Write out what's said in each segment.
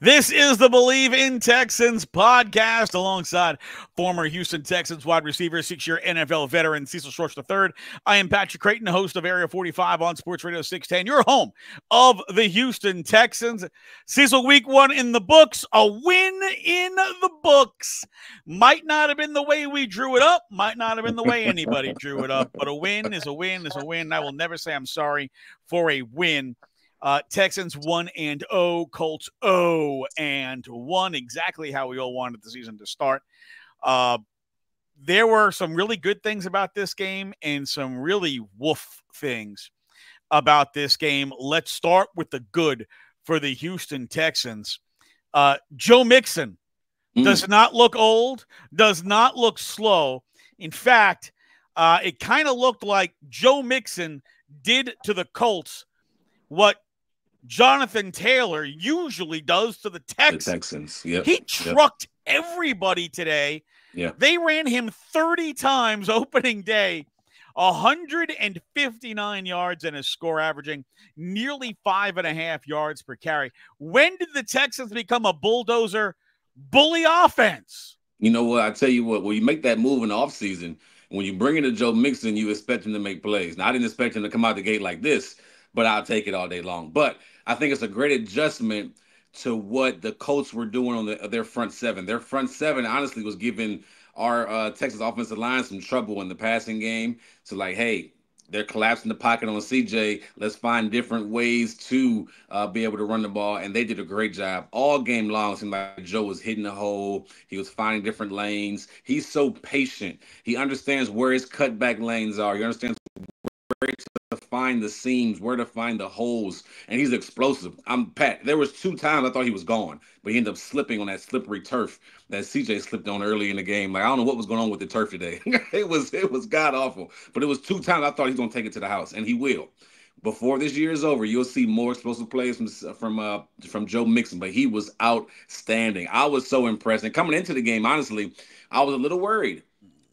This is the Believe in Texans podcast alongside former Houston Texans wide receiver, 6-year NFL veteran Cecil III. I am Patrick Creighton, host of Area 45 on Sports Radio 610, your home of the Houston Texans. Cecil, week one in the books, a win in the books. Might not have been the way we drew it up, might not have been the way anybody drew it up, but a win is a win is a win. I will never say I'm sorry for a win. Texans 1-0, Colts 0-1, exactly how we all wanted the season to start. There were some really good things about this game and some really woof things about this game. Let's start with the good for the Houston Texans. Joe Mixon does not look old, does not look slow. In fact, it kind of looked like Joe Mixon did to the Colts what Jonathan Taylor usually does to the Texans. The Texans. Yep. He trucked everybody today. Yeah. They ran him 30 times opening day, 159 yards and a score averaging nearly 5.5 yards per carry. When did the Texans become a bulldozer bully offense? You know what? I tell you what, when you make that move in the offseason, when you bring in a Joe Mixon, you expect him to make plays. Now, I didn't expect him to come out the gate like this, but I'll take it all day long. But I think it's a great adjustment to what the Colts were doing on their front seven. Their front seven, honestly, was giving our Texas offensive line some trouble in the passing game. So, like, hey, they're collapsing the pocket on CJ. Let's find different ways to be able to run the ball. And they did a great job. All game long, it seemed like Joe was hitting the hole. He was finding different lanes. He's so patient. He understands where his cutback lanes are. He understands where to find the seams, where to find the holes, and he's explosive. Pat. There was 2 times I thought he was gone, but he ended up slipping on that slippery turf that CJ slipped on early in the game. Like, I don't know what was going on with the turf today. It was god awful, but it was 2 times I thought he was going to take it to the house, and he will. Before this year is over, you'll see more explosive plays from Joe Mixon, but he was outstanding. I was so impressed, and coming into the game, honestly, I was a little worried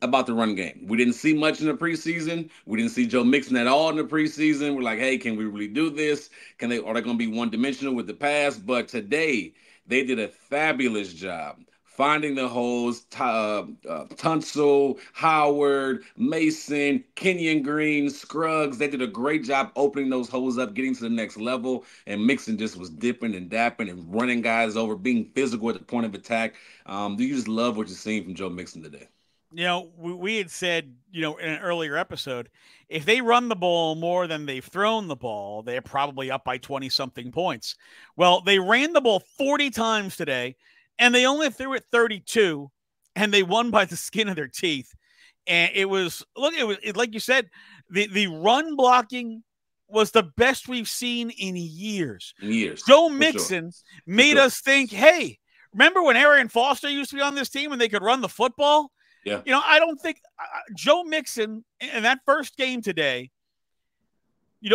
about the run game. We didn't see much in the preseason. We didn't see Joe Mixon at all in the preseason. We're like, hey, can we really do this? Are they going to be one-dimensional with the pass? But today, they did a fabulous job finding the holes. Tunsil, Howard, Mason, Kenyon Green, Scruggs. They did a great job opening those holes up, getting to the next level. And Mixon just was dipping and dapping and running guys over, being physical at the point of attack. Do you just love what you're seeing from Joe Mixon today? You know, we had said, in an earlier episode, if they run the ball more than they've thrown the ball, they're probably up by 20-something points. Well, they ran the ball 40 times today, and they only threw it 32, and they won by the skin of their teeth. And it was like you said, the run blocking was the best we've seen in years. Joe Mixon made us think, hey, remember when Arian Foster used to be on this team and they could run the football? Yeah. I don't think Joe Mixon in that first game today,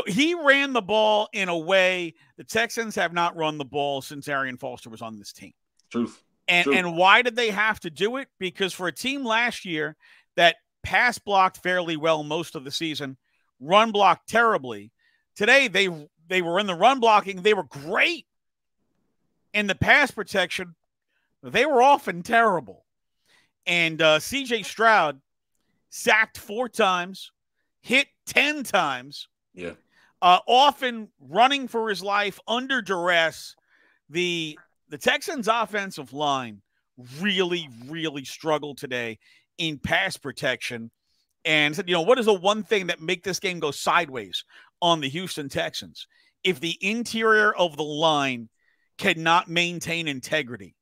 he ran the ball in a way the Texans have not run the ball since Arian Foster was on this team. Truth. And why did they have to do it? Because for a team last year that pass blocked fairly well most of the season, run blocked terribly, today they were in the run blocking. They were great. In the pass protection, they were often terrible. And C.J. Stroud sacked 4 times, hit 10 times, often running for his life under duress. The Texans' offensive line really, really struggled today in pass protection. And said, what is the one thing that make this game go sideways on the Houston Texans? If the interior of the line cannot maintain integrity.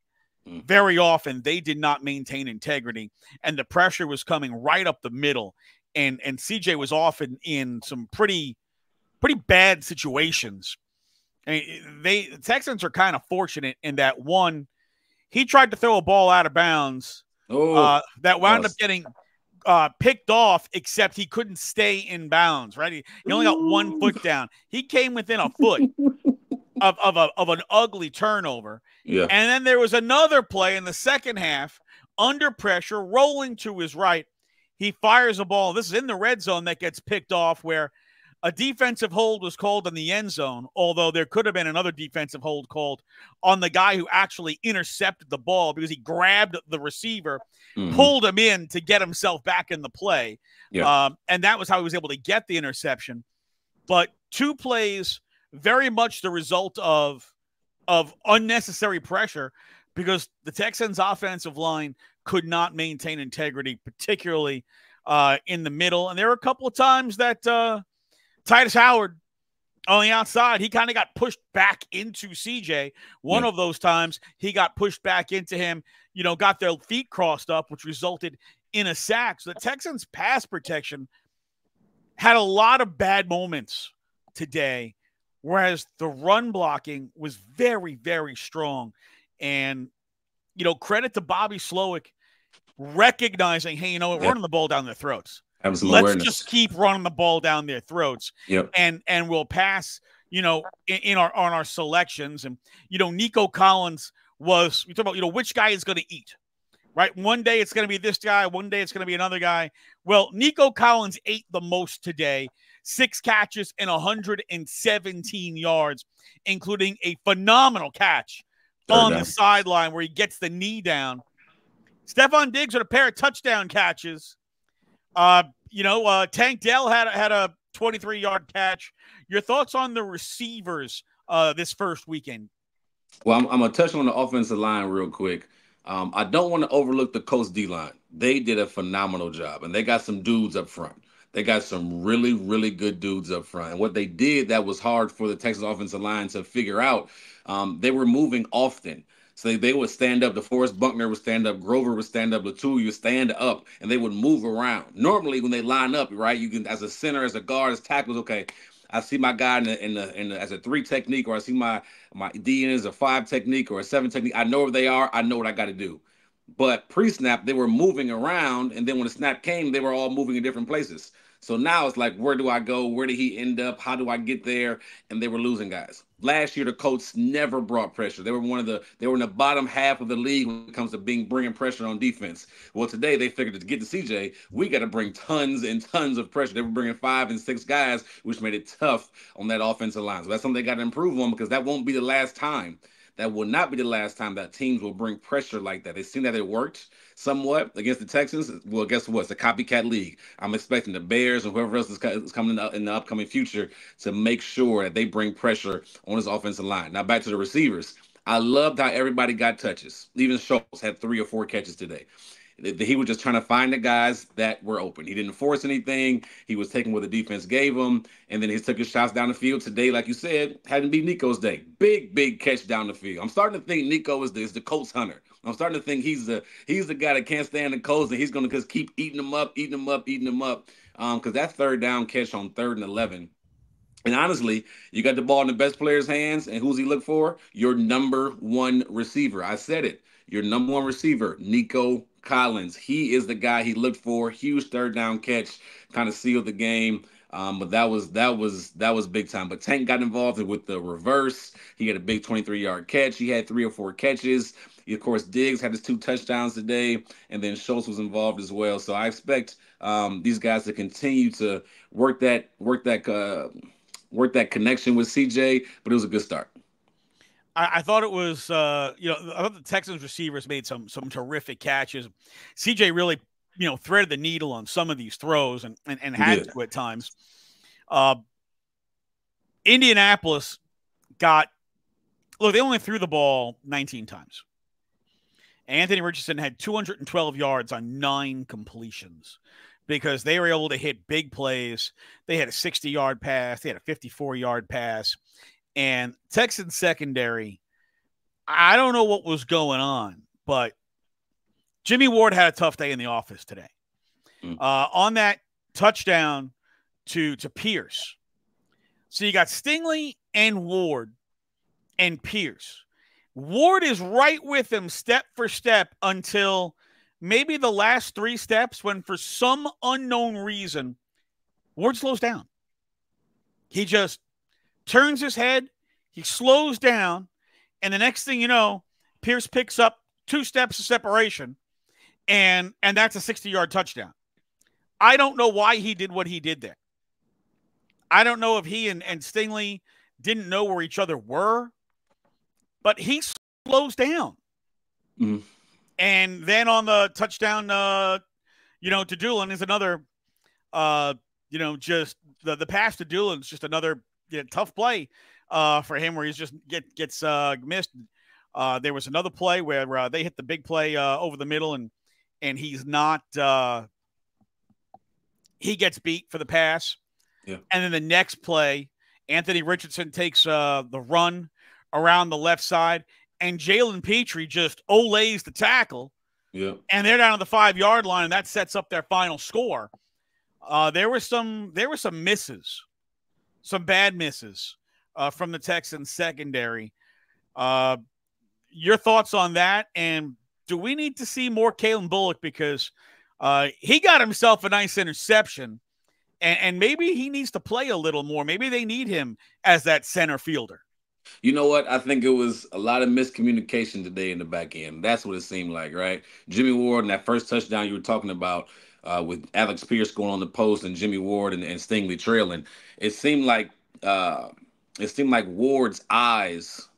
Very often they did not maintain integrity, and the pressure was coming right up the middle. And CJ was often in some pretty bad situations. I mean, the Texans are kind of fortunate in that, one, he tried to throw a ball out of bounds that wound up getting picked off, except he couldn't stay in bounds, right? He only got 1 foot down. He came within a foot of an ugly turnover. Yeah. And then there was another play in the second half, under pressure, rolling to his right. He fires a ball. This is in the red zone that gets picked off, where a defensive hold was called in the end zone, although there could have been another defensive hold called on the guy who actually intercepted the ball because he grabbed the receiver, pulled him in to get himself back in the play. Yeah. And that was how he was able to get the interception. But 2 plays, very much the result of unnecessary pressure because the Texans' offensive line could not maintain integrity, particularly in the middle. And there were a couple of times that Titus Howard on the outside, he kind of got pushed back into CJ. One of those times he got pushed back into him, got their feet crossed up, which resulted in a sack. So the Texans' pass protection had a lot of bad moments today, whereas the run blocking was very, very strong. And, credit to Bobby Slowick recognizing, hey, we're running the ball down their throats. Let's awareness. Just keep running the ball down their throats. Yep. And we'll pass, on our selections. And, Nico Collins was, we talk about, which guy is going to eat, right? One day it's going to be this guy. One day it's going to be another guy. Well, Nico Collins ate the most today, 6 catches and 117 yards, including a phenomenal catch on the sideline where he gets the knee down. Stefon Diggs with a pair of touchdown catches. Tank Dell had a 23-yard catch. Your thoughts on the receivers this first weekend? Well, I'm going to touch on the offensive line real quick. I don't want to overlook the Colts D-line. They did a phenomenal job, and they got some dudes up front. They got some really, really good dudes up front. And what they did that was hard for the Texas offensive line to figure out, they were moving often. So they would stand up. DeForest Buckner would stand up. Grover would stand up. Latu would stand up, and they would move around. Normally, when they line up, right, you can, as a center, as a guard, as tackles, okay, I see my guy in the as a 3 technique, or I see my D as a 5 technique or a 7 technique. I know where they are. I know what I got to do. But pre-snap, they were moving around, and then when the snap came, they were all moving in different places. So now it's like, where do I go? Where did he end up? How do I get there? And they were losing guys. Last year, the Colts never brought pressure. They were they were in the bottom half of the league when it comes to bringing pressure on defense. Well, today they figured to get to CJ, we got to bring tons and tons of pressure. They were bringing 5 and 6 guys, which made it tough on that offensive line. So that's something they got to improve on, because that won't be the last time. That will not be the last time that teams will bring pressure like that. They've seen that it worked somewhat against the Texans. Well, guess what? It's a copycat league. I'm expecting the Bears and whoever else is coming in the upcoming future to make sure that they bring pressure on this offensive line. Now, back to the receivers. I loved how everybody got touches. Even Schultz had 3 or 4 catches today. He was just trying to find the guys that were open. He didn't force anything. He was taking what the defense gave him, and then he took his shots down the field. Today, like you said, hadn't been Nico's day. Big catch down the fild. I'm starting to think Nico is the Colts hunter. I'm starting to think he's the guy that can't stand the Colts, and he's going to just keep eating them up. Because that 3rd down catch on 3rd and 11. And honestly, you got the ball in the best player's hands, and who's he look for? Your number 1 receiver. I said it. Your number 1 receiver, Nico Collins. He is the guy he looked for. Huge 3rd down catch, kind of sealed the game. But that was big time. But Tank got involved with the reverse. He had a big 23-yard catch. He had 3 or 4 catches. Of course, Diggs had his 2 touchdowns today, and then Schultz was involved as well. So I expect these guys to continue to work that connection with CJ. But it was a good start. I thought it was, I thought the Texans receivers made some terrific catches. CJ really, threaded the needle on some of these throws and had to at times. Indianapolis they only threw the ball 19 times. Anthony Richardson had 212 yards on 9 completions because they were able to hit big plays. They had a 60-yard pass. They had a 54-yard pass. And Texans secondary, I don't know what was going on, but Jimmy Ward had a tough day in the office today. On that touchdown to Pierce. So you got Stingley and Ward and Pierce. Ward is right with him step for step until maybe the last 3 steps when, for some unknown reason, Ward slows down. He just turns his head, he slows down, and the next thing you know, Pierce picks up 2 steps of separation, and that's a 60-yard touchdown. I don't know why he did what he did there. I don't know if he and Stingley didn't know where each other were, but he slows down. Mm. And then on the touchdown, to Doolin is another, just the pass to Doolin is just another tough play for him where he's just gets missed. There was another play where they hit the big play over the middle, and he's not. He gets beat for the pass. Yeah. And then the next play, Anthony Richardson takes the run around the left side, and Jalen Petrie just olays the tackle. Yeah. And they're down to the 5-yard line, and that sets up their final score. There were some misses, some bad misses from the Texans secondary. Your thoughts on that? And do we need to see more Kalen Bullock, because he got himself a nice interception, and maybe he needs to play a little more. Maybe they need him as that center fielder. You know what? I think it was a lot of miscommunication today in the back end. That's what it seemed like, right? Jimmy Ward and that first touchdown you were talking about with Alex Pierce going on the post and Jimmy Ward and Stingley trailing. It seemed like Ward's eyes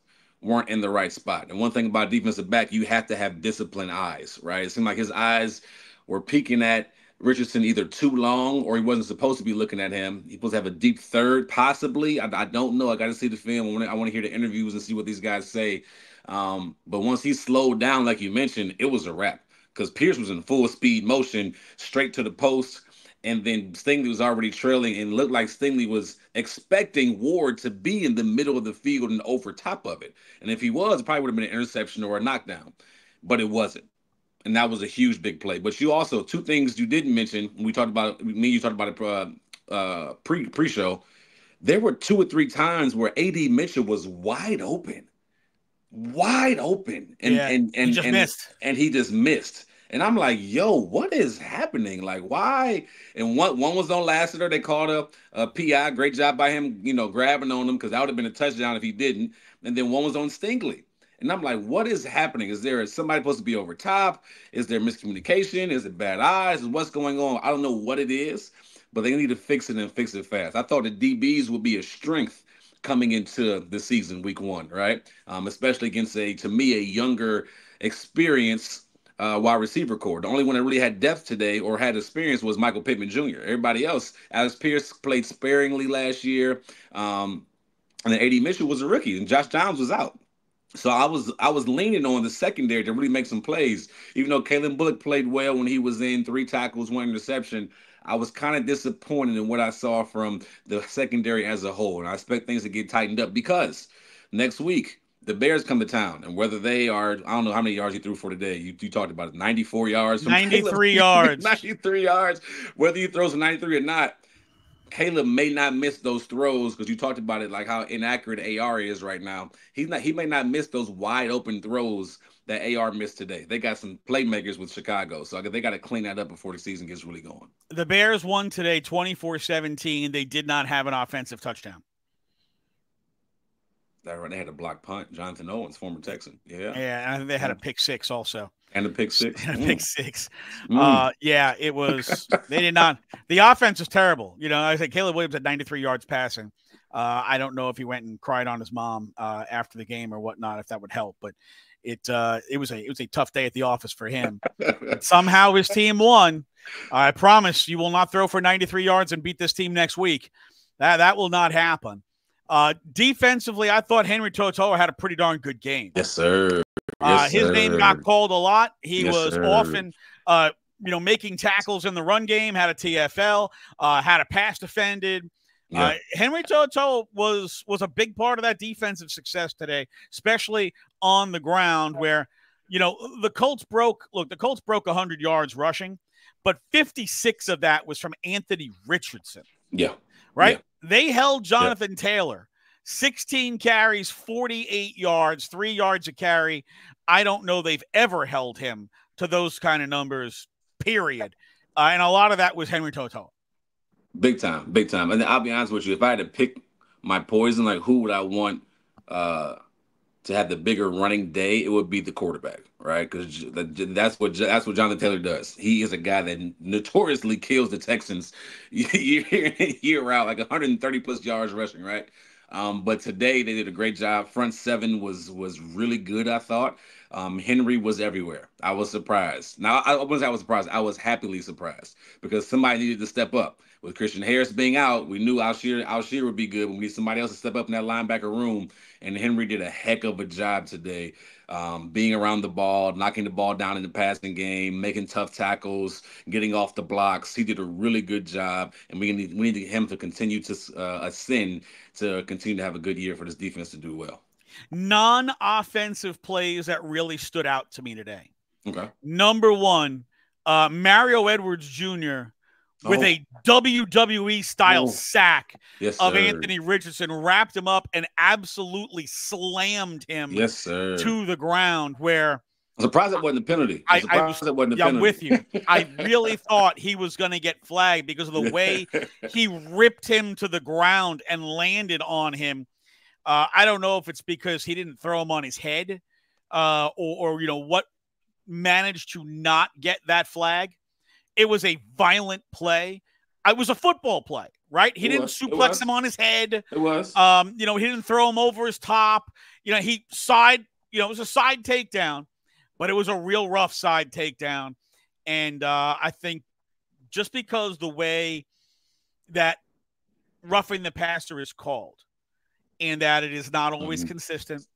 weren't in the right spot. And one thing about defensive back, you have to have disciplined eyes, right? It seemed like his eyes were peeking at Richardson either too long, or he wasn't supposed to be looking at him. He's supposed to have a deep third, possibly. I don't know. I got to see the film. I want to hear the interviews and see what these guys say. But once he slowed down, like you mentioned, it was a wrap, because Pierce was in full speed motion straight to the post. And then Stingley was already trailing, and looked like Stingley was expecting Ward to be in the middle of the field and over top of it. And if he was, it probably would have been an interception or a knockdown. But it wasn't. And that was a huge, big play. But you also, two things you didn't mention, when we talked about it, me and you talked about it pre-show, there were 2 or 3 times where A.D. Mitchell was wide open. And he just missed. And he just missed. And I'm like, yo, what is happening? Like, why? And one was on Lassiter. They called a PI. Great job by him, grabbing on him, because that would have been a touchdown if he didn't. And then one was on Stingley. And I'm like, what is happening? Is there somebody supposed to be over top? Is there miscommunication? Is it bad eyes? What's going on? I don't know what it is, but they need to fix it and fix it fast. I thought the DBs would be a strength coming into the season, week 1, right? Especially against to me, a younger, experienced wide receiver core. The only one that really had depth today or had experience was Michael Pittman Jr. Everybody else, Alex Pierce played sparingly last year, and then A.D. Mitchell was a rookie, and Josh Downs was out. So I was leaning on the secondary to really make some plays. Even though Kalen Bullock played well when he was in, 3 tackles, 1 interception, I was kind of disappointed in what I saw from the secondary as a whole. And I expect things to get tightened up, because next week the Bears come to town, and whether they are, I don't know how many yards he threw for today. You talked about it, 94 yards. 93 yards. 93 yards. Whether he throws a 93 or not, Caleb may not miss those throws, because you talked about it, like how inaccurate AR is right now. He may not miss those wide open throws that AR missed today. They got some playmakers with Chicago, so they got to clean that up before the season gets really going. The Bears won today 24-17. They did not have an offensive touchdown. They had a block punt. Jonathan Owens, former Texan. Yeah. Yeah, and they had a pick 6 also. And a pick 6. And a pick 6. Yeah, it was. They did not. The offense was terrible. I said Caleb Williams had 93 yards passing. I don't know if he went and cried on his mom after the game or whatnot, if that would help. But it was a tough day at the office for him. But somehow his team won. I promise you will not throw for 93 yards and beat this team next week. That will not happen. Defensively, I thought Henry To'oTo'o had a pretty darn good game. Yes, sir. His name got called a lot. He was often, making tackles in the run game, had a TFL, had a pass defended. Yeah. Henry To'oTo'o was a big part of that defensive success today, especially on the ground where, the Colts broke 100 yards rushing, but 56 of that was from Anthony Richardson. Yeah. Right? Yeah. They held Jonathan Taylor. 16 carries, 48 yards, 3 yards a carry. I don't know they've ever held him to those kind of numbers, period. And a lot of that was Henry To'oTo'o. Big time. And I'll be honest with you, if I had to pick my poison, like who would I want to have the bigger running day, it would be the quarterback, right? Because that's what Jonathan Taylor does. He is a guy that notoriously kills the Texans year in and year out, like 130 plus yards rushing, right? But today they did a great job. Front seven was really good, I thought. Henry was everywhere. I was surprised. Now I wasn't. I was surprised. I was happily surprised because somebody needed to step up. With Christian Harris being out, we knew Alshire would be good. We need somebody else to step up in that linebacker room, and Henry did a heck of a job today, being around the ball, knocking the ball down in the passing game, making tough tackles, getting off the blocks. He did a really good job, and we need him to continue to ascend to continue to have a good year for this defense to do well. Non-offensive plays that really stood out to me today. Okay. Number one, Mario Edwards Jr. with a WWE style sack of Anthony Richardson, wrapped him up and absolutely slammed him to the ground. Where I'm surprised that wasn't a penalty. I'm with you. I really thought he was going to get flagged because of the way he ripped him to the ground and landed on him. I don't know if it's because he didn't throw him on his head, or what managed to not get that flag. It was a violent play. It was a football play, right? He didn't suplex him on his head. It was. He didn't throw him over his top. It was a side takedown, but it was a real rough side takedown. And I think just because the way that roughing the passer is called and that it is not always consistent,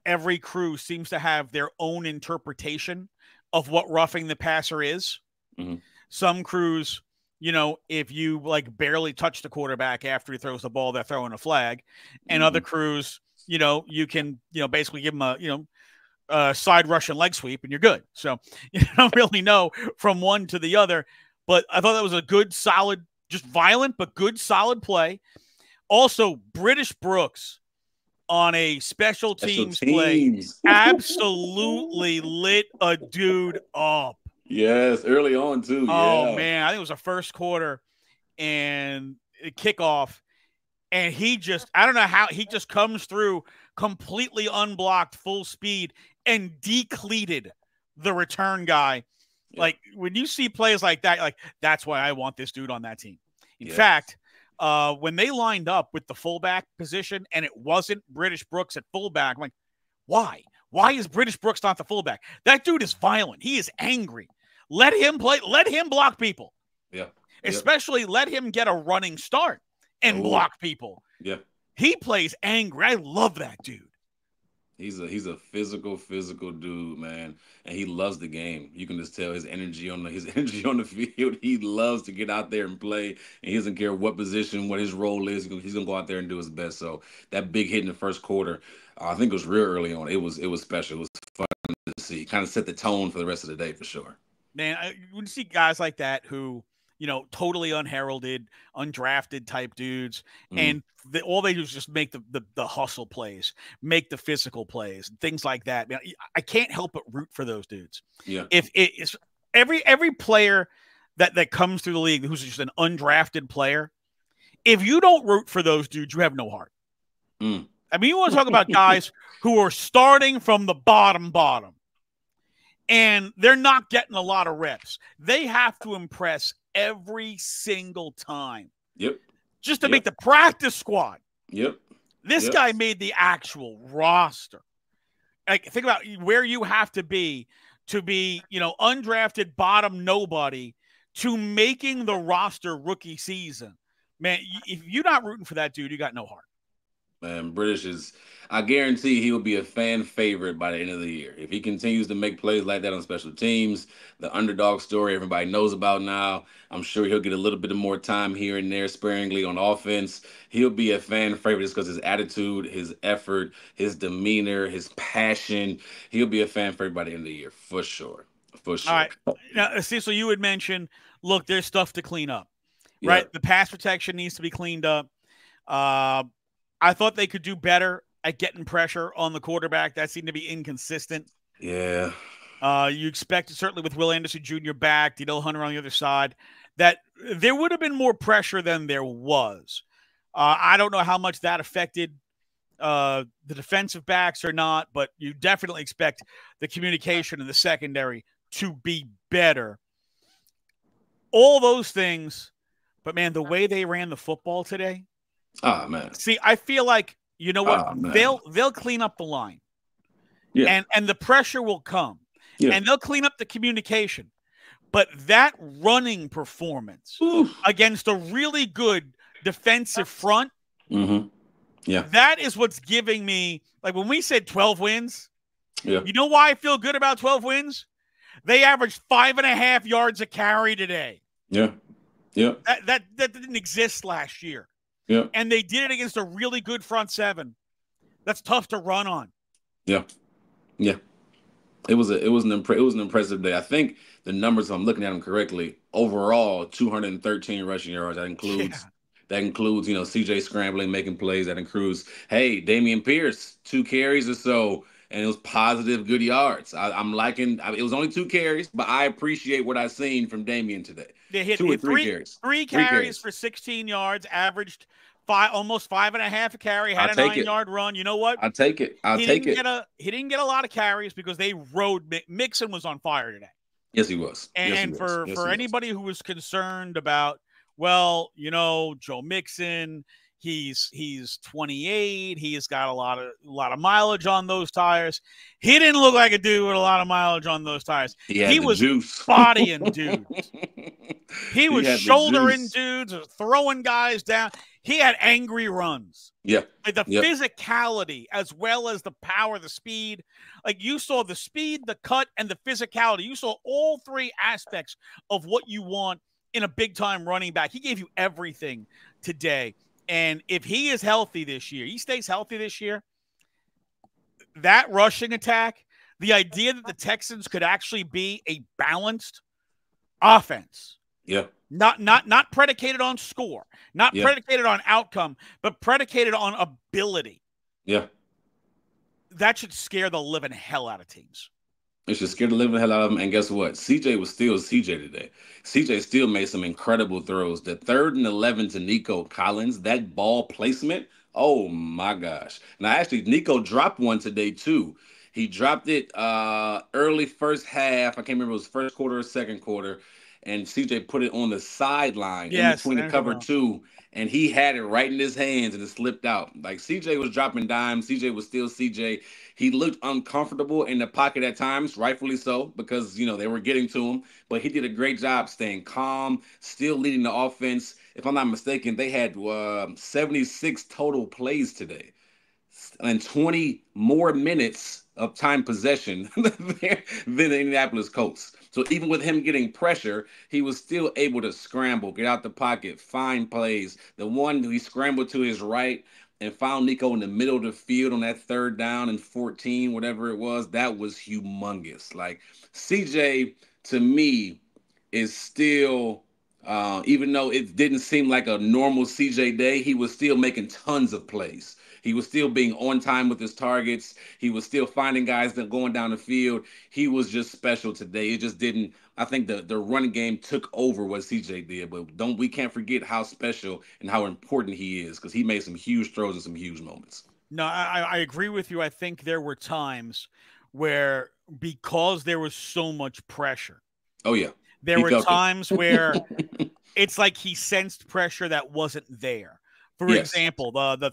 every crew seems to have their own interpretation of what roughing the passer is. Some crews, if you barely touch the quarterback after he throws the ball, they're throwing a flag. And other crews, you can, basically give them a side rush and leg sweep and you're good. So you don't really know from one to the other, but I thought that was a good, solid, just violent, but good, solid play. Also, British Brooks on a special teams play absolutely lit a dude up. Yes, early on too. Oh man, I think it was a first quarter and a kickoff, and I don't know how he just comes through completely unblocked, full speed, and decleated the return guy. Like when you see plays like that, that's why I want this dude on that team. In fact, when they lined up with the fullback position and it wasn't British Brooks at fullback, I'm like, why? Why is British Brooks not the fullback? That dude is violent. He is angry. Let him play. Let him block people. Especially let him get a running start and block people. He plays angry. I love that dude. He's a physical dude, man, and he loves the game. You can just tell his energy on the field. He loves to get out there and play, and he doesn't care what position, what his role is. He's gonna go out there and do his best. So that big hit in the first quarter, I think it was real early on. It was special. It was fun to see. Kind of set the tone for the rest of the day for sure. Man, when you see guys like that who, totally unheralded, undrafted type dudes, and all they do is just make the hustle plays, make the physical plays, things like that. Man, I can't help but root for those dudes. If it is every player that comes through the league who's just an undrafted player, if you don't root for those dudes, you have no heart. I mean, you want to talk about guys who are starting from the bottom, and they're not getting a lot of reps. They have to impress every single time. Just to make the practice squad. This guy made the actual roster. Think about where you have to be, undrafted bottom nobody to making the roster rookie season. Man, if you're not rooting for that dude, you got no heart. Man, I guarantee he will be a fan favorite by the end of the year. If he continues to make plays like that on special teams, the underdog story everybody knows about now, I'm sure he'll get a little bit of more time here and there sparingly on offense. He'll be a fan favorite just because his attitude, his effort, his demeanor, his passion. He'll be a fan favorite by the end of the year, for sure. All right. Now, Cecil, you had mentioned, look, there's stuff to clean up, right? The pass protection needs to be cleaned up. I thought they could do better at getting pressure on the quarterback. That seemed to be inconsistent. You expected, certainly with Will Anderson Jr. back, Danielle Hunter on the other side, that there would have been more pressure than there was. I don't know how much that affected The defensive backs are not, but you definitely expect the communication in the secondary to be better. All those things, but man, the way they ran the football today. Oh man. See, I feel like, you know what? Oh, they'll clean up the line. Yeah. And the pressure will come. Yeah. And they'll clean up the communication. But that running performance against a really good defensive front, yeah, that is what's giving me, like when we said 12 wins, yeah. You know why I feel good about 12 wins? They averaged 5.5 yards a carry today. Yeah. Yeah. That didn't exist last year. Yeah. And they did it against a really good front seven. That's tough to run on. Yeah. Yeah. It was an impressive day. I think the numbers, if I'm looking at them correctly, overall 213 rushing yards. That includes CJ scrambling, making plays. That includes, hey, Dameon Pierce, 2 carries or so, and it was positive, good yards. I'm liking. It was only 2 carries, but I appreciate what I've seen from Dameon today. They hit 2 or 3 carries. 3 carries for 16 yards, averaged almost 5.5 a carry, had a 9-yard run. You know what? I'll take it. He didn't get a lot of carries because they rode. Mixon was on fire today. Yes, he was. And for anybody who was concerned about, well, Joe Mixon, he's 28. He's got a lot of mileage on those tires. He didn't look like a dude with a lot of mileage on those tires. He was juice. bodying dudes. He was shouldering dudes, throwing guys down. He had angry runs. Yeah. Like the physicality as well as the power, the speed. Like you saw the speed, the cut, and the physicality. You saw all 3 aspects of what you want in a big-time running back. He gave you everything today. And if he is healthy this year, he stays healthy this year, that rushing attack, the idea that the Texans could actually be a balanced offense. Yeah. Not predicated on score, not predicated on outcome, but predicated on ability. Yeah. That should scare the living hell out of teams. It should scare the living hell out of them. And guess what? CJ was still CJ today. CJ still made some incredible throws. The 3rd and 11 to Nico Collins, that ball placement, oh my gosh. Now, actually, Nico dropped one today too. He dropped it early first half. I can't remember if it was first quarter or second quarter. And CJ put it on the sideline in between the cover 2. And he had it right in his hands and it slipped out. Like CJ was dropping dimes. CJ was still CJ. He looked uncomfortable in the pocket at times, rightfully so, because, they were getting to him. But he did a great job staying calm, still leading the offense. If I'm not mistaken, they had 76 total plays today and 20 more minutes of time possession than the Indianapolis Colts. So even with him getting pressure, he was still able to scramble, get out the pocket, find plays. The one he scrambled to his right and found Nico in the middle of the field on that 3rd down and 14, whatever it was, that was humongous. Like CJ, to me, is still, even though it didn't seem like a normal CJ day, he was still making tons of plays. He was still being on time with his targets. He was still finding guys that going down the field. He was just special today. It just didn't. I think the running game took over what CJ did, but we can't forget how special and how important he is because he made some huge throws and some huge moments. No, I agree with you. I think there were times where because there was so much pressure. Oh yeah. There were times where it's like he sensed pressure that wasn't there. For example, the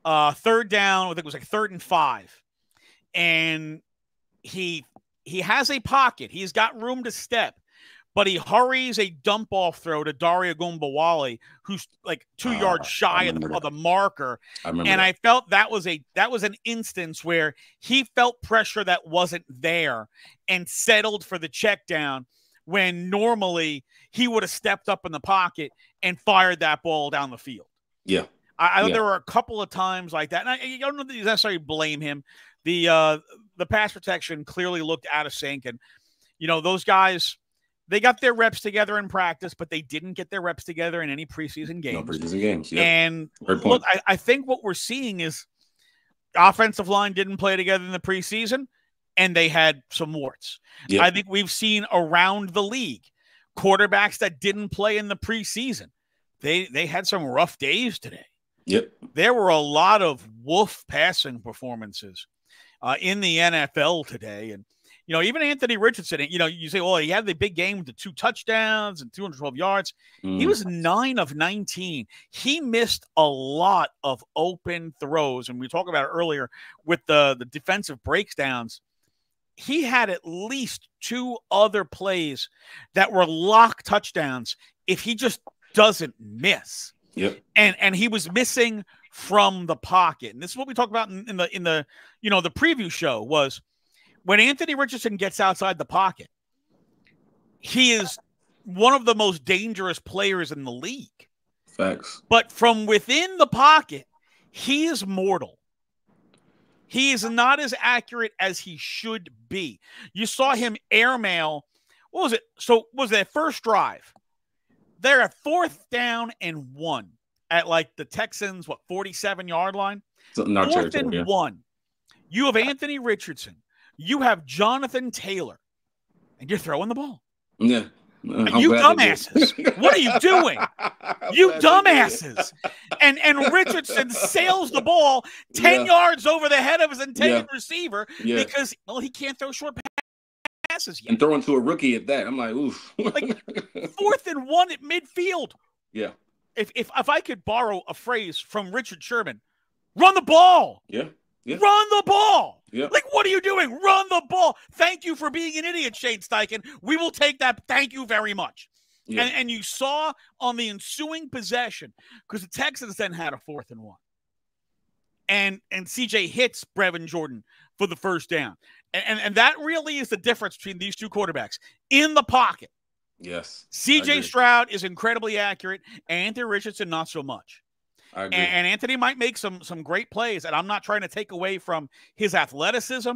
3rd down, I think it was like 3rd and 5. And he has a pocket. He's got room to step, but he hurries a dump off throw to Daria Gumbawale, who's like 2 yards shy of the marker. I felt that was an instance where he felt pressure that wasn't there and settled for the check down when normally he would have stepped up in the pocket and fired that ball down the field. Yeah. I thought there were a couple of times like that. And I don't know that you necessarily blame him. The pass protection clearly looked out of sync. And, those guys, they got their reps together in practice, but they didn't get their reps together in any preseason games. No preseason games. Yep. And look, I think what we're seeing is offensive line didn't play together in the preseason, and they had some warts. Yep. I think we've seen around the league quarterbacks that didn't play in the preseason. They had some rough days today. Yep. There were a lot of wolf passing performances in the NFL today. And, even Anthony Richardson, you say, well, he had the big game with the 2 touchdowns and 212 yards. He was 9 of 19. He missed a lot of open throws. And we talked about it earlier with the defensive breakdowns. He had at least 2 other plays that were lock touchdowns if he just doesn't miss. Yep. And he was missing from the pocket. And this is what we talked about in the the preview show was when Anthony Richardson gets outside the pocket, he is one of the most dangerous players in the league. Facts. But from within the pocket, he is mortal. He is not as accurate as he should be. You saw him airmail. What was it? So was that first drive? They're at 4th down and 1 at like the Texans, 47-yard line? 4th and 1. You have Anthony Richardson. You have Jonathan Taylor. And you're throwing the ball. Yeah. You dumbasses. What are you doing? You dumbasses. And Richardson sails the ball 10 yards over the head of his intended receiver because, he can't throw short passes yet. And throwing to a rookie at that. I'm like, oof. Like 4th and 1 at midfield. Yeah. If I could borrow a phrase from Richard Sherman, run the ball. Yeah. Run the ball. Yeah. Like, what are you doing? Run the ball. Thank you for being an idiot, Shane Steichen. We will take that. Thank you very much. Yeah. And you saw on the ensuing possession, because the Texans then had a 4th and 1. And CJ hits Brevin Jordan for the first down. And that really is the difference between these 2 quarterbacks. In the pocket. Yes. CJ Stroud is incredibly accurate. Anthony Richardson, not so much. I agree. And Anthony might make some great plays, and I'm not trying to take away from his athleticism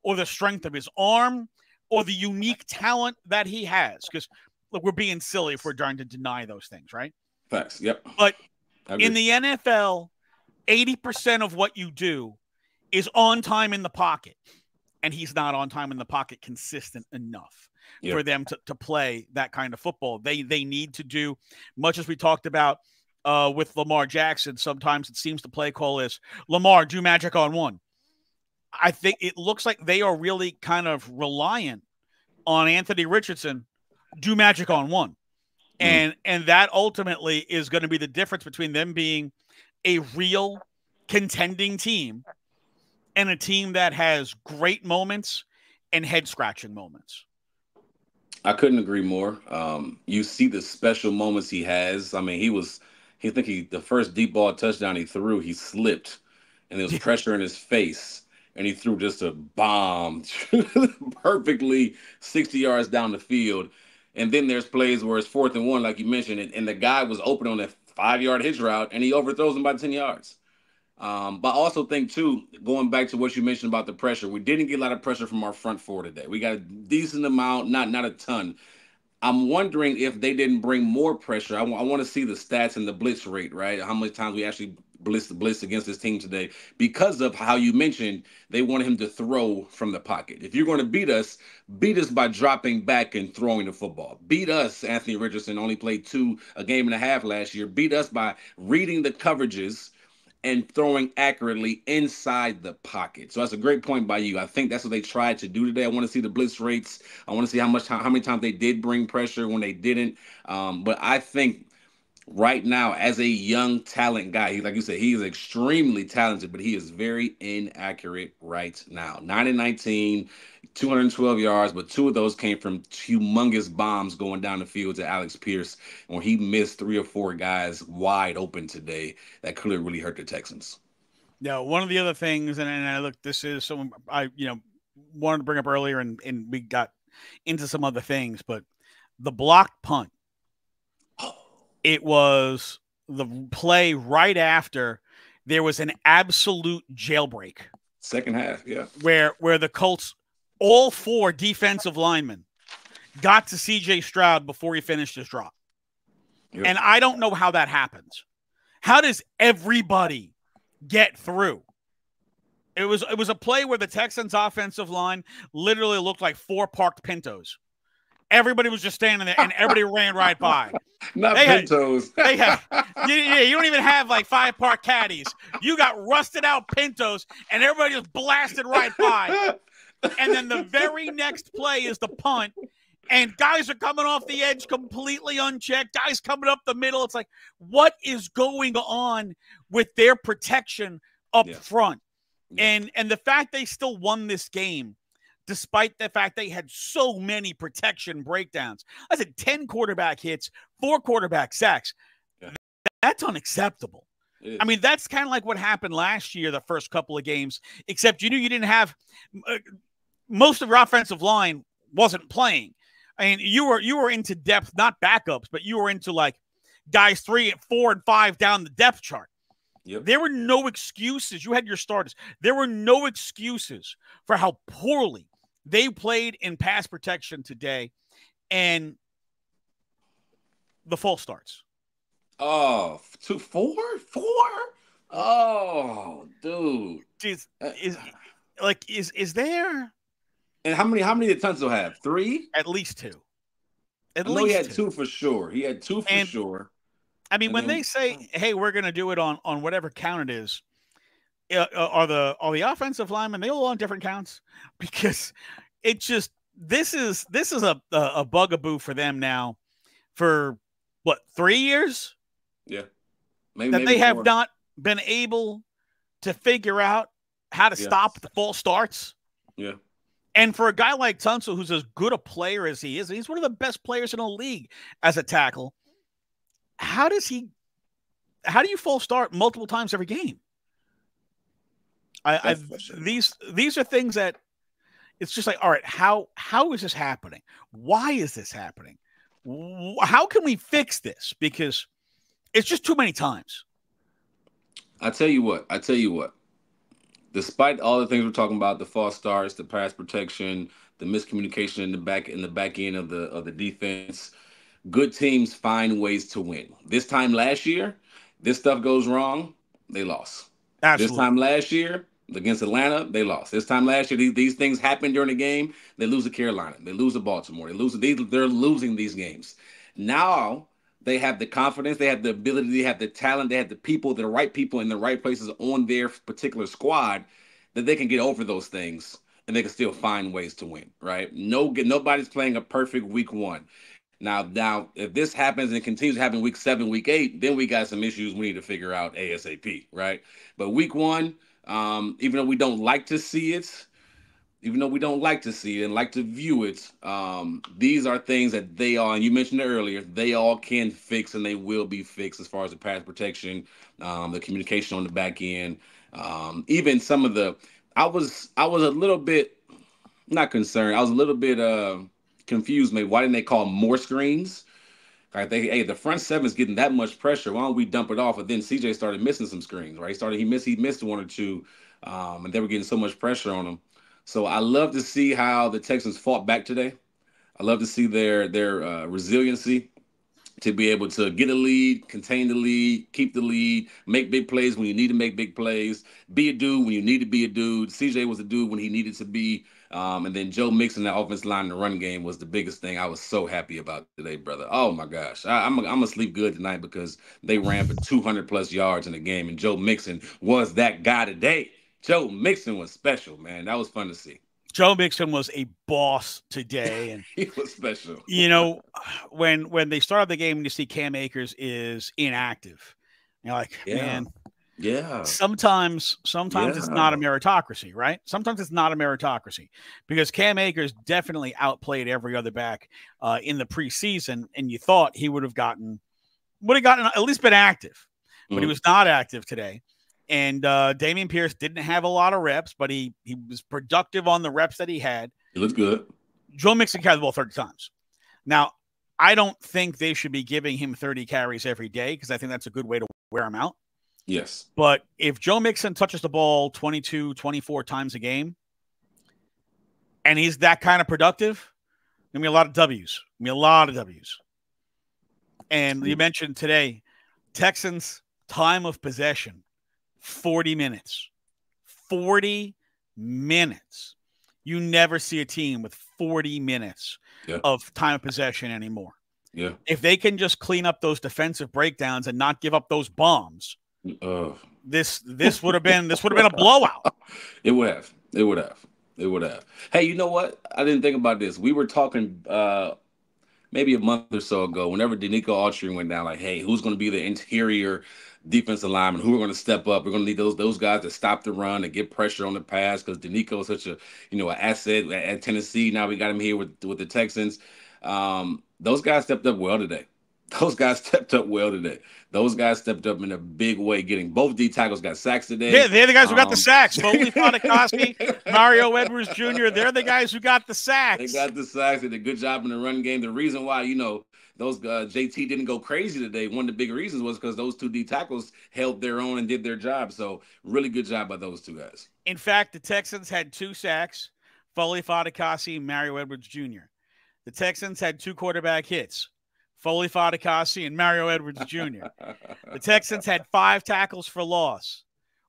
or the strength of his arm or the unique talent that he has. Because, look, we're being silly if we're trying to deny those things, right? Facts, yep. But in the NFL, 80% of what you do is on time in the pocket, and he's not on time in the pocket consistent enough for them to play that kind of football. They need to do, much as we talked about, with Lamar Jackson, sometimes it seems the play call is Lamar, do magic on 1. I think it looks like they are really kind of reliant on Anthony Richardson, do magic on 1. And that ultimately is going to be the difference between them being a real contending team and a team that has great moments and head-scratching moments. I couldn't agree more. You see the special moments he has. I mean, the first deep ball touchdown he threw, he slipped, and there was pressure in his face, and he threw just a bomb perfectly 60 yards down the field. And then there's plays where it's 4th and 1, like you mentioned, and the guy was open on a 5-yard hitch route, and he overthrows him by 10 yards. But I also think, too, going back to what you mentioned about the pressure, we didn't get a lot of pressure from our front four today. We got a decent amount, not a ton. I'm wondering if they didn't bring more pressure. I want to see the stats and the blitz rate, right? How many times we actually blitz against this team today, because of how you mentioned they wanted him to throw from the pocket. If you're going to beat us by dropping back and throwing the football. Beat us, Anthony Richardson only played a game and a half last year. Beat us by reading the coverages and throwing accurately inside the pocket. So that's a great point by you. I think that's what they tried to do today. I want to see the blitz rates. I want to see how many times they did bring pressure when they didn't. But I think right now, as a young talent guy, like you said, he is extremely talented, but he is very inaccurate right now. 9 and 19, 212 yards, but 2 of those came from humongous bombs going down the field to Alex Pierce, where he missed 3 or 4 guys wide open today that could have really hurt the Texans. Yeah, one of the other things, and look, this is someone I wanted to bring up earlier, and we got into some other things, but the blocked punt. It was the play right after there was an absolute jailbreak. Second half, yeah. Where the Colts, all 4 defensive linemen, got to C.J. Stroud before he finished his drop. Yep. And I don't know how that happens. How does everybody get through? It was a play where the Texans' offensive line literally looked like 4 parked Pintos. everybody was just standing there and everybody ran right by. Not They Pintos. you don't even have like 5-part caddies. You got rusted out Pintos and everybody just blasted right by. And then the very next play is the punt. And guys are coming off the edge completely unchecked. Guys coming up the middle. It's like, what is going on with their protection up front? Yeah. And the fact they still won this game, despite the fact they had so many protection breakdowns. I said 10 quarterback hits, 4 quarterback sacks. Yeah. That's unacceptable. I mean, that's kind of like what happened last year, the first couple of games, except you knew you didn't have most of your offensive line wasn't playing. I mean, you were into depth, not backups, but you were into like guys 3, 4, and 5 down the depth chart. Yep. There were no excuses. You had your starters. There were no excuses for how poorly they played in pass protection today. And the false starts. Oh, 4? Oh, dude. Jeez, is there? And how many did Tunsil have? 3? At least 2. I know he had 2 for sure. He had 2 for sure. I mean, when they say, "Hey, we're going to do it on whatever count it is," are the offensive linemen, they all on different counts? Because it just this is a bugaboo for them now for what, 3 years? Yeah, maybe they have not been able to figure out how to stop the false starts. Yeah. And for a guy like Tunsil, who's as good a player as he is, he's one of the best players in the league as a tackle. How do you false start multiple times every game? These are things that it's just like, all right, how is this happening? Why is this happening? How can we fix this? Because it's just too many times. I tell you what. Despite all the things we're talking about, the false starts, the pass protection, the miscommunication in the back end of the defense, good teams find ways to win. This time last year, this stuff goes wrong, they lost. Absolutely. This time last year against Atlanta, they lost. This time last year, these things happen during the game. They lose to Carolina. They lose to Baltimore. They're losing these games. Now they have the confidence, they have the ability, they have the talent, they have the people, the right people in the right places on their particular squad that they can get over those things and they can still find ways to win, right? Nobody's playing a perfect week 1. Now, if this happens and continues to happen week 7, week 8, then we got some issues we need to figure out ASAP, right? But week 1, even though we don't like to see it and like to view it, these are things that they are, and you mentioned it earlier, they all can fix and they will be fixed as far as the pass protection, the communication on the back end, even some of the, I was a little bit, not concerned, I was a little bit confused, maybe. Why didn't they call more screens? Right? The front 7 is getting that much pressure. Why don't we dump it off? But then CJ started missing some screens, right? He missed 1 or 2, and they were getting so much pressure on him. So I love to see how the Texans fought back today. I love to see their resiliency to be able to get a lead, contain the lead, keep the lead, make big plays when you need to make big plays, be a dude when you need to be a dude. CJ was a dude when he needed to be. And then Joe Mixon, the offensive line in the run game, was the biggest thing I was so happy about today, brother. Oh, my gosh. I'm going to sleep good tonight because they ran for 200-plus yards in the game, and Joe Mixon was that guy today. Joe Mixon was special, man. That was fun to see. Joe Mixon was a boss today, and he was special. You know, when they started the game and you see Cam Akers is inactive, you're like, man, sometimes it's not a meritocracy, right? Sometimes it's not a meritocracy because Cam Akers definitely outplayed every other back in the preseason, and you thought he would have gotten at least been active, but he was not active today. And Dameon Pierce didn't have a lot of reps, but he was productive on the reps that he had. He looked good. Joe Mixon carried the ball 30 times. Now, I don't think they should be giving him 30 carries every day because I think that's a good way to wear him out. Yes. But if Joe Mixon touches the ball 22, 24 times a game, and he's that kind of productive, there's going to be a lot of W's. And you mentioned today, Texans time of possession, 40 minutes. 40 minutes. You never see a team with 40 minutes of time of possession anymore. Yeah. If they can just clean up those defensive breakdowns and not give up those bombs, this would have been a blowout. It would have. Hey, you know what? I didn't think about this. We were talking maybe a month or so ago, whenever Danico Autry went down, like, hey, who's going to be the interior defensive lineman? Who are going to step up? We're going to need those guys to stop the run and get pressure on the pass because Danico is such a an asset at Tennessee. Now we got him here with the Texans. Those guys stepped up well today. Those guys stepped up in a big way, getting both D tackles got sacks today. Yeah, they're the guys who got the sacks. Foley Fatukasi, Mario Edwards Jr., they're the guys who got the sacks. They got the sacks. They did a good job in the run game. The reason why, those JT didn't go crazy today, one of the big reasons was because those two D tackles held their own and did their job. So really good job by those two guys. In fact, the Texans had 2 sacks, Foley Fatukasi and Mario Edwards Jr. The Texans had 2 quarterback hits, Foley Fatukasi and Mario Edwards Jr. The Texans had 5 tackles for loss.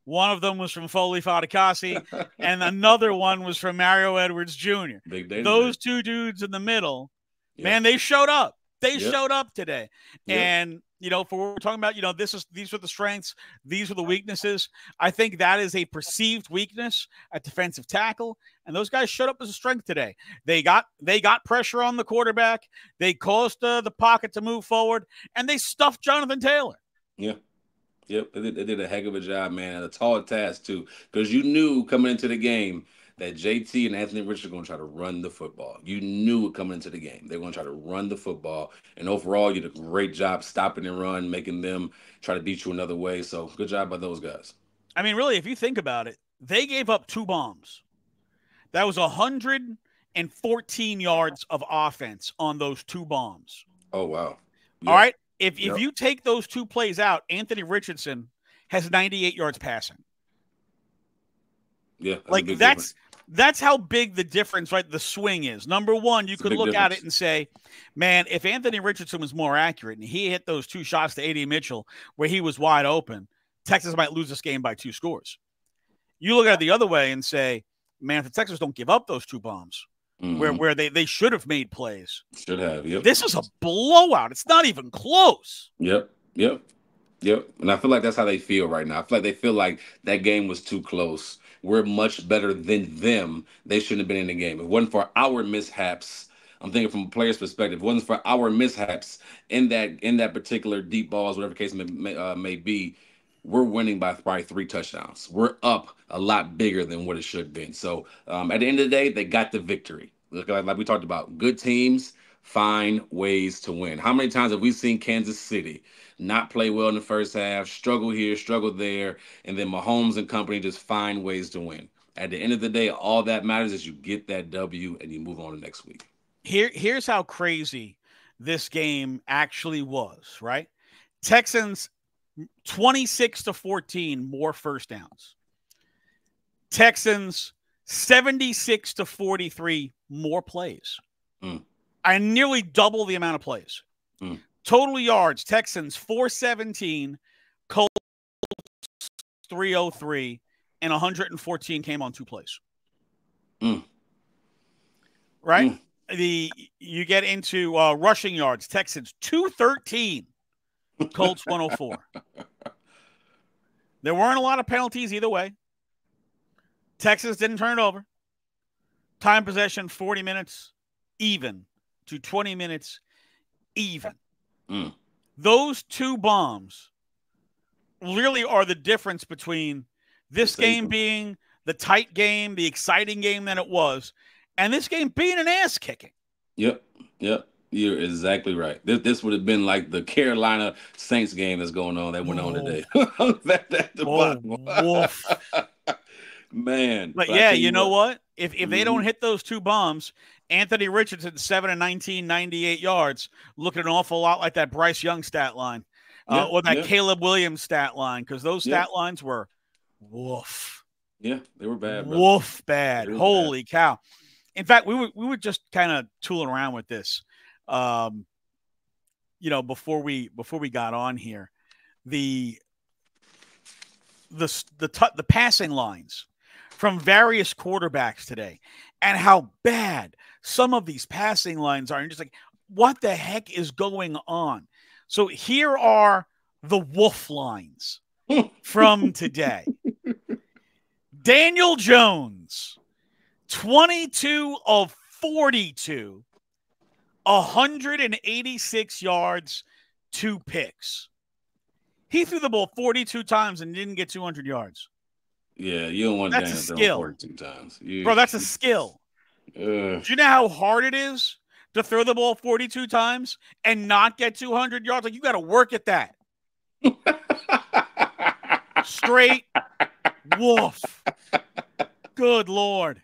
One of them was from Foley Fatukasi, and another one was from Mario Edwards Jr. Those 2 dudes in the middle, man, they showed up. They showed up today. And, for what we're talking about, these are the strengths. These are the weaknesses. I think that is a perceived weakness at defensive tackle. And those guys showed up as a strength today. They got pressure on the quarterback. They caused the pocket to move forward, and they stuffed Jonathan Taylor. Yeah. Yep. They did a heck of a job, man. A tall task, too, because you knew coming into the game that JT and Anthony Richardson are going to try to run the football. You knew it coming into the game. They're going to try to run the football. And overall, you did a great job stopping and run, making them try to beat you another way. So good job by those guys. I mean, really, if you think about it, they gave up 2 bombs. That was 114 yards of offense on those 2 bombs. Oh, wow. Yeah. All right. If you take those 2 plays out, Anthony Richardson has 98 yards passing. Yeah. That's how big the difference, right? The swing is. Number one, you could look at it and say, man, if Anthony Richardson was more accurate and he hit those 2 shots to A.D. Mitchell where he was wide open, Texas might lose this game by 2 scores. You look at it the other way and say, man, if the Texans don't give up those 2 bombs, where they should have made plays. Should have, yep. This is a blowout. It's not even close. Yep. And I feel like that's how they feel right now. I feel like they feel like that game was too close. We're much better than them. They shouldn't have been in the game. If it wasn't for our mishaps, I'm thinking from a player's perspective, if it wasn't for our mishaps in that particular deep balls, whatever case may be, we're winning by probably 3 touchdowns. We're up a lot bigger than what it should have been. So at the end of the day, they got the victory. Like we talked about, good teams find ways to win. How many times have we seen Kansas City not play well in the first half, struggle here, struggle there, and then Mahomes and company just find ways to win? At the end of the day, all that matters is you get that W and you move on to next week. Here's how crazy this game actually was, right? Texans 26-14 more first downs. Texans 76-43 more plays. I nearly double the amount of plays. Total yards, Texans 417, Colts 303, and 114 came on 2 plays. Right? You get into rushing yards, Texans 213, Colts 104. There weren't a lot of penalties either way. Texas didn't turn it over. Time possession 40 minutes even to 20 minutes even. Those 2 bombs really are the difference between this game being the tight game, the exciting game that it was, and this game being an ass kicking. Yep. You're exactly right. This would have been like the Carolina Saints game that's going on that went on today. Man. But yeah, you know what? If they don't hit those 2 bombs, Anthony Richardson, 7-19, 98 yards, looking an awful lot like that Bryce Young stat line or that Caleb Williams stat line, because those stat lines were woof. Yeah, they were bad. Bro. Woof bad. Holy cow. In fact, we were just kind of tooling around with this, before we got on here. The passing lines from various quarterbacks today and how bad some of these passing lines are. And just like, what the heck is going on? So here are the wolf lines from today. Daniel Jones, 22 of 42, 186 yards, 2 picks. He threw the ball 42 times and didn't get 200 yards. Yeah, you don't want That's Daniel a skill. 42 times. Bro, that's a skill. Do you know how hard it is to throw the ball 42 times and not get 200 yards? Like, you got to work at that. Straight wolf. Good Lord.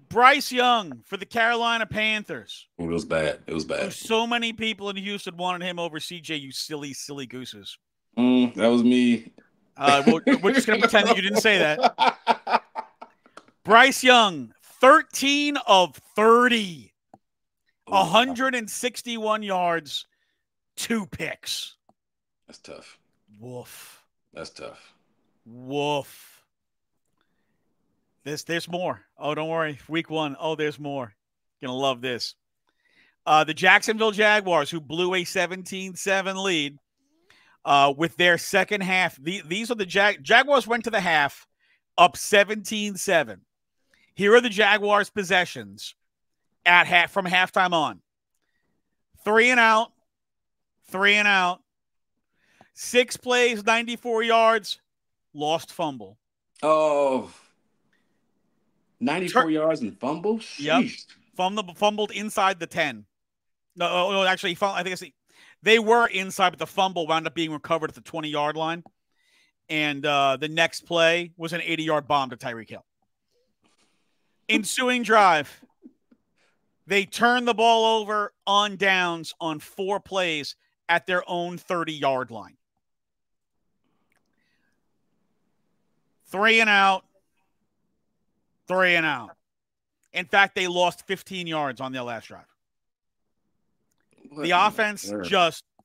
Bryce Young for the Carolina Panthers. It was bad. It was bad. So many people in Houston wanted him over CJ, you silly, silly gooses. That was me. We're just going to pretend that you didn't say that. Bryce Young, 13 of 30, 161 yards, 2 picks. That's tough. Woof. That's tough. Woof. There's more. Oh, don't worry. Week 1. Oh, there's more. Gonna love this. The Jacksonville Jaguars, who blew a 17-7 lead with their second half. These are the Jaguars went to the half up 17-7. Here are the Jaguars' possessions at from halftime on. 3 and out. 3 and out. 6 plays, 94 yards. Lost fumble. Oh. 94 yards and fumble? Sheesh. Yep. Fumbled inside the 10. No, actually, I think they were inside, but the fumble wound up being recovered at the 20-yard line. And the next play was an 80-yard bomb to Tyreek Hill. Ensuing drive, they turned the ball over on downs on 4 plays at their own 30-yard line. 3 and out. 3 and out. In fact, they lost 15 yards on their last drive. The offense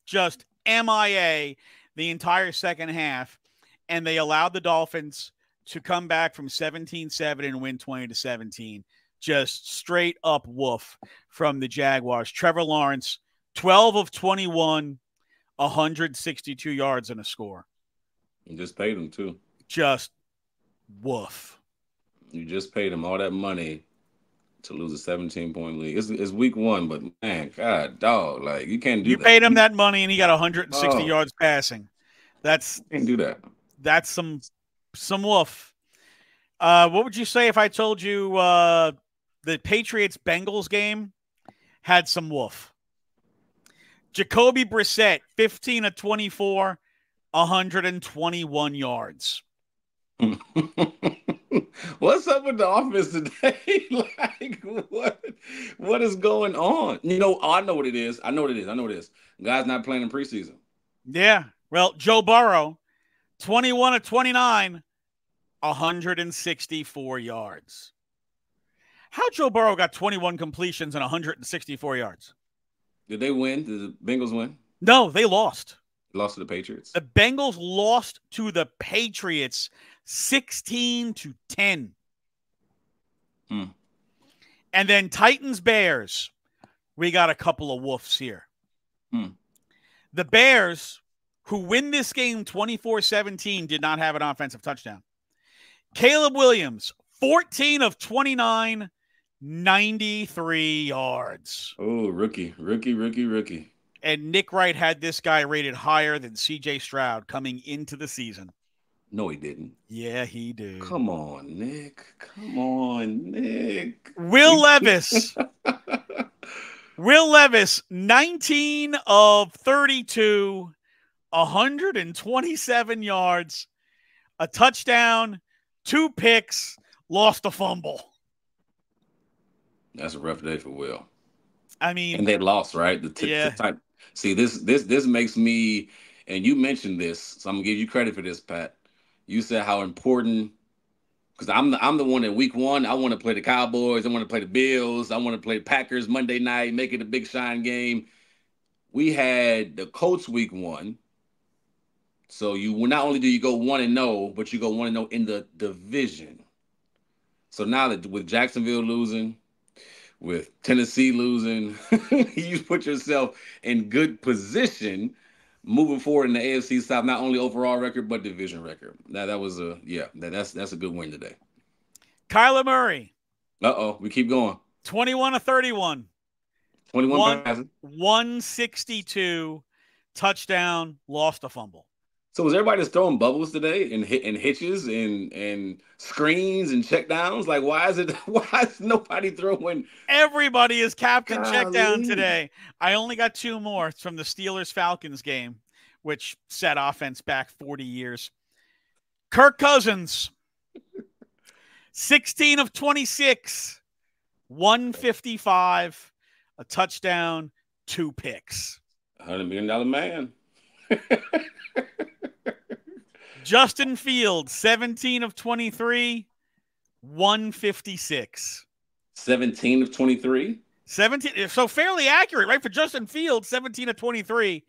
just MIA the entire second half, and they allowed the Dolphins to come back from 17-7 and win 20-17. Just straight up woof from the Jaguars. Trevor Lawrence, 12 of 21, 162 yards and a score. You just paid him, too. Just woof. You just paid him all that money to lose a 17-point lead. It's week 1, but man, God, dog, like you can't do that. You paid him that money and he got 160 yards passing. You can't do that. That's some woof. What would you say if I told you the Patriots-Bengals game had some woof? Jacoby Brissett, 15 of 24, 121 yards. What's up with the offense today? Like, what is going on? You know, I know what it is. I know what it is. Guys not playing in preseason. Yeah. Well, Joe Burrow, 21 of 29, 164 yards. How Joe Burrow got 21 completions and 164 yards? Did they win? Did the Bengals win? No, they lost. Lost to the Patriots? The Bengals lost to the Patriots 16-10. And then Titans-Bears, we got a couple of woofs here. The Bears, who win this game 24-17, did not have an offensive touchdown. Caleb Williams, 14 of 29, 93 yards. Oh, rookie. And Nick Wright had this guy rated higher than C.J. Stroud coming into the season. No, he didn't. Yeah, he did. Come on, Nick. Will Levis, 19 of 32, 127 yards, a touchdown, 2 picks, lost a fumble. That's a rough day for Will. I mean, and they lost, right? See, this makes me, and you mentioned this, so I'm gonna give you credit for this, Pat. You said how important, because I'm the one in week 1. I want to play the Cowboys. I want to play the Bills. I want to play the Packers Monday night, make it a big shine game. We had the Colts week 1. So not only do you go 1-0, but you go 1-0 in the division. So now that with Jacksonville losing, with Tennessee losing, you put yourself in good position moving forward in the AFC South, not only overall record but division record. That was that's a good win today. Kyler Murray. We keep going. 21 of 31. 21 passes. 162, touchdown, lost a fumble. So was everybody just throwing bubbles today and hitches and screens and checkdowns? Like why is nobody throwing? Everybody is captain checkdown today. I only got 2 more. It's from the Steelers-Falcons game, which set offense back 40 years. Kirk Cousins, 16 of 26, 155, a touchdown, 2 picks. $100 million man. Justin Fields, 17 of 23, 156. 17 of 23? 17, so fairly accurate, right? For Justin Fields, 17 of 23,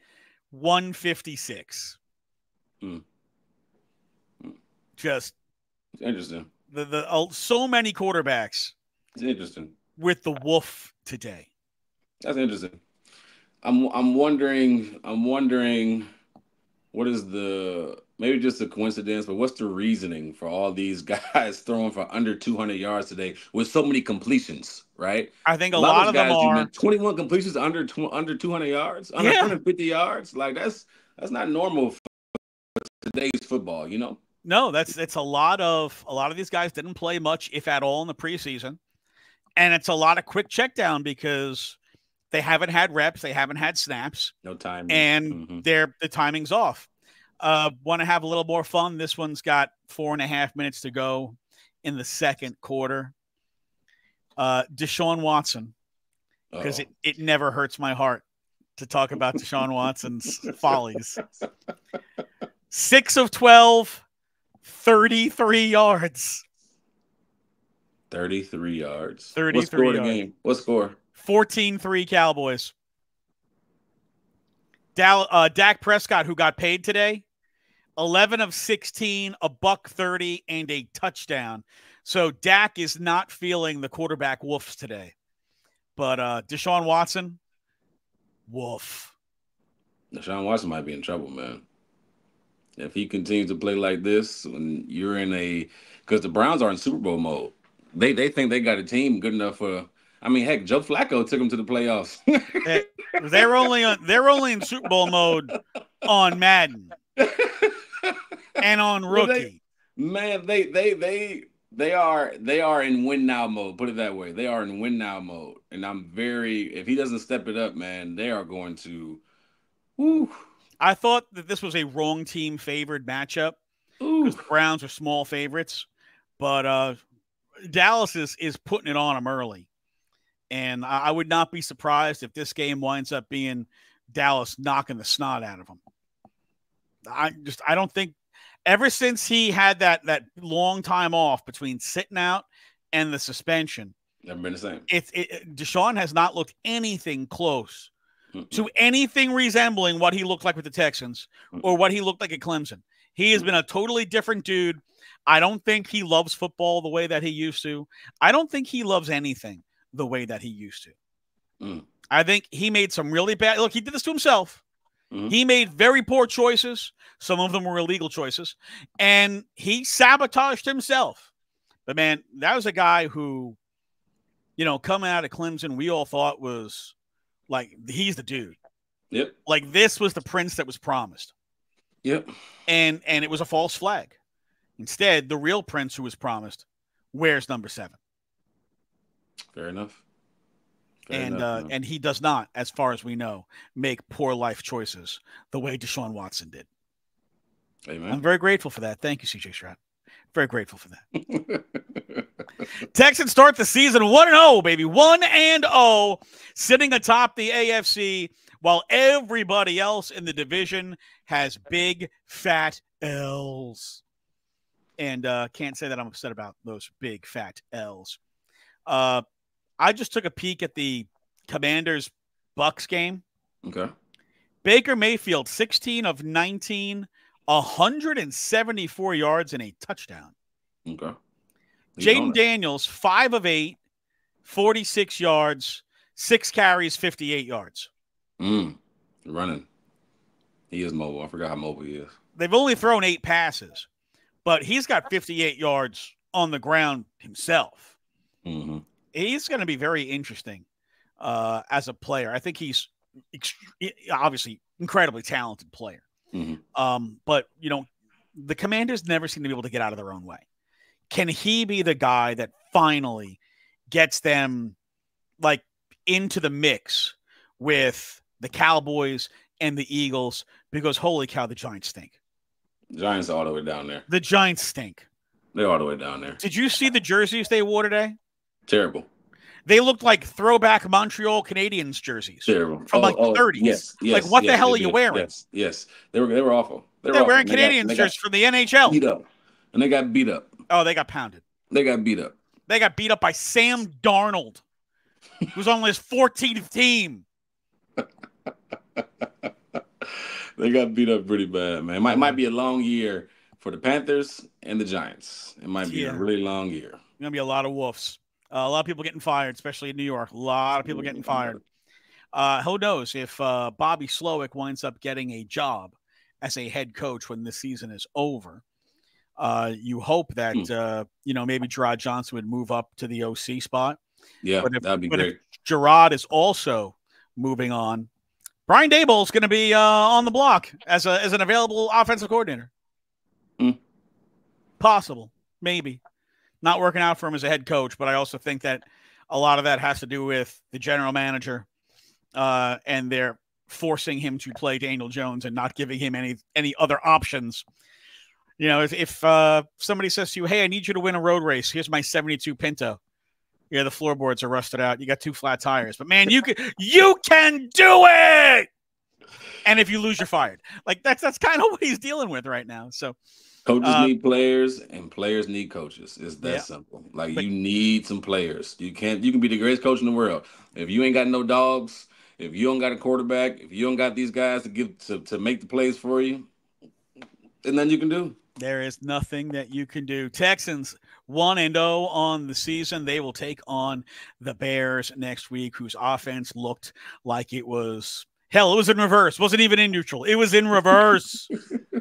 156. Just it's interesting. So many quarterbacks. It's interesting. With the wolf today. That's interesting. I'm wondering what is maybe just a coincidence, but what's the reasoning for all these guys throwing for under 200 yards today with so many completions, right? I think a lot of them are 21 completions under 200 yards, under 150 yards. Like that's not normal for today's football, you know? No, it's a lot of these guys didn't play much, if at all, in the preseason. And it's a lot of quick check down because they haven't had reps, they haven't had snaps. No time. And the timing's off. Want to have a little more fun? This one's got 4.5 minutes to go in the second quarter. Deshaun Watson, because it never hurts my heart to talk about Deshaun Watson's follies. 6 of 12, 33 yards. 33 yards. 33 what score yards. The game? What score? 14-3 Cowboys. Dak Prescott, who got paid today, 11 of 16, a $130, and a touchdown. So Dak is not feeling the quarterback woofs today. But Deshaun Watson, woof. Deshaun Watson might be in trouble, man. If he continues to play like this, when you're because the Browns are in Super Bowl mode. They think they got a team good enough for. I mean, heck, Joe Flacco took them to the playoffs. They're only in Super Bowl mode on Madden and on Rookie. They are in win now mode. Put it that way. They are in win now mode, and if he doesn't step it up, man, they are going to. Woo. I thought that this was a wrong team favored matchup because the Browns are small favorites, but Dallas is putting it on them early. And I would not be surprised if this game winds up being Dallas knocking the snot out of them. I don't think ever since he had that long time off between sitting out and the suspension, never been the same. Deshaun has not looked anything close to anything resembling what he looked like with the Texans or what he looked like at Clemson. He has been a totally different dude. I don't think he loves football the way that he used to. I don't think he loves anything the way that he used to. I think he made some really bad. Look, he did this to himself. He made very poor choices. Some of them were illegal choices. And he sabotaged himself. But, man, that was a guy who, coming out of Clemson, we all thought was like, he's the dude. Yep. Like, this was the prince that was promised. Yep. And it was a false flag. Instead, the real prince who was promised wears number 7. Fair enough. And he does not, as far as we know, make poor life choices the way Deshaun Watson did. Amen. I'm very grateful for that. Thank you, CJ Stroud. Very grateful for that. Texans start the season 1-0, baby. 1-0, sitting atop the AFC while everybody else in the division has big, fat L's. And can't say that I'm upset about those big, fat L's. I just took a peek at the Commanders-Bucks game. Okay. Baker Mayfield, 16 of 19, 174 yards and a touchdown. Okay. Jaden Daniels, 5 of 8, 46 yards, 6 carries, 58 yards. Running. He is mobile. I forgot how mobile he is. They've only thrown 8 passes, but he's got 58 yards on the ground himself. Mm-hmm. He's going to be very interesting as a player. I think he's obviously incredibly talented player. Mm-hmm. But, you know, the Commanders never seem to be able to get out of their own way. Can he be the guy that finally gets them like into the mix with the Cowboys and the Eagles? Because holy cow, the Giants stink. Giants are all the way down there. The Giants stink. They're all the way down there. Did you see the jerseys they wore today? Terrible. They looked like throwback Montreal Canadiens jerseys. Terrible. From the 30s. Yes. Like, what the hell are you wearing? Yes. They were awful. They're wearing Canadiens jerseys from the NHL. Beat up. And they got beat up. Oh, they got pounded. They got beat up. They got beat up by Sam Darnold, who's on his 14th team. They got beat up pretty bad, man. It might be a long year for the Panthers and the Giants. It might be a really long year. Going to be a lot of woofs. A lot of people getting fired, especially in New York. A lot of people getting fired. Who knows if Bobby Slowick winds up getting a job as a head coach when this season is over. You hope that, maybe Gerard Johnson would move up to the OC spot. Yeah, that'd be great. If Gerard is also moving on, Brian Daboll is going to be on the block as an available offensive coordinator. Possible, maybe. Not working out for him as a head coach, but I also think that a lot of that has to do with the general manager and they're forcing him to play Daniel Jones and not giving him any other options. You know, if somebody says to you, hey, I need you to win a road race, here's my 72 Pinto. Yeah, the floorboards are rusted out. You got 2 flat tires. But, man, you can do it! And if you lose, you're fired. Like, that's kind of what he's dealing with right now. So coaches need players, and players need coaches. It's that simple. Like, you need some players. You can be the greatest coach in the world. If you ain't got no dogs, if you don't got a quarterback, if you don't got these guys to make the plays for you, there's nothing you can do. There is nothing that you can do. Texans 1-0 on the season. They will take on the Bears next week, whose offense looked like it was – hell, it was in reverse. It wasn't even in neutral. It was in reverse.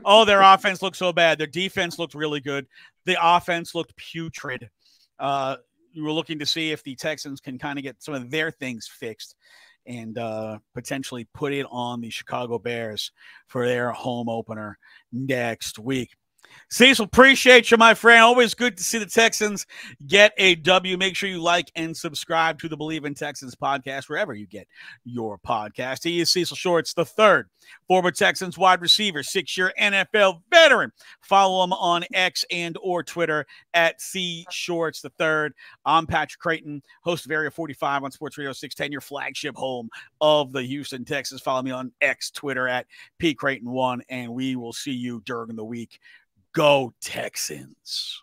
Oh, their offense looked so bad. Their defense looked really good. The offense looked putrid. We were looking to see if the Texans can kind of get some of their things fixed and potentially put it on the Chicago Bears for their home opener next week. Cecil, appreciate you, my friend. Always good to see the Texans get a W. Make sure you like and subscribe to the Believe in Texans podcast wherever you get your podcast. He is Cecil Shorts III, former Texans wide receiver, 6-year NFL veteran. Follow him on X and or Twitter at CShorts III. I'm Patrick Creighton, host of Area 45 on Sports Radio 610, your flagship home of the Houston Texans. Follow me on X, Twitter at PCreighton1, and we will see you during the week. Go Texans.